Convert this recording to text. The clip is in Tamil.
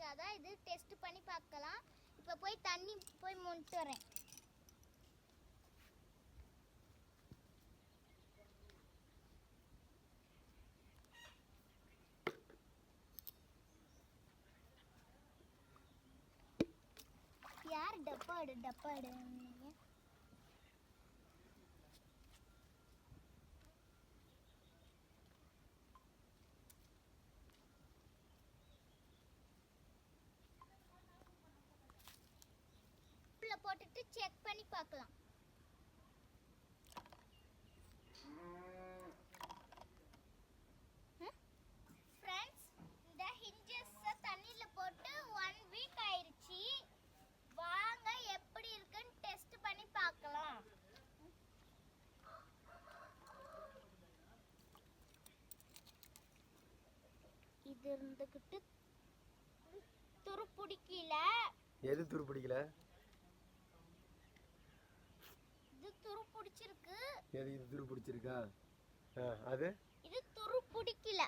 அதான் இது டெஸ்ட் பண்ணி பார்க்கலாம். இப்போ போய் தண்ணி போய் மொண்டு வரேன். யார் டப்பாடு டப்பாடு போட்டுட்டு செக் பண்ணி பார்க்கலாம். ஃப்ரெண்ட்ஸ், இந்த ஹிஞ்சஸ் தண்ணியில போட்டு 1 வீக் ஆயிருச்சு. வாங்க எப்படி இருக்குன்னு டெஸ்ட் பண்ணி பார்க்கலாம். இது இருந்துகிட்டு துரு பிடிக்கல. எது துரு பிடிக்கல? இது துரு பிடிச்சிருக்கு. எது இது துரு பிடிச்சிருக்கா? அது இது துரு பிடிக்கல.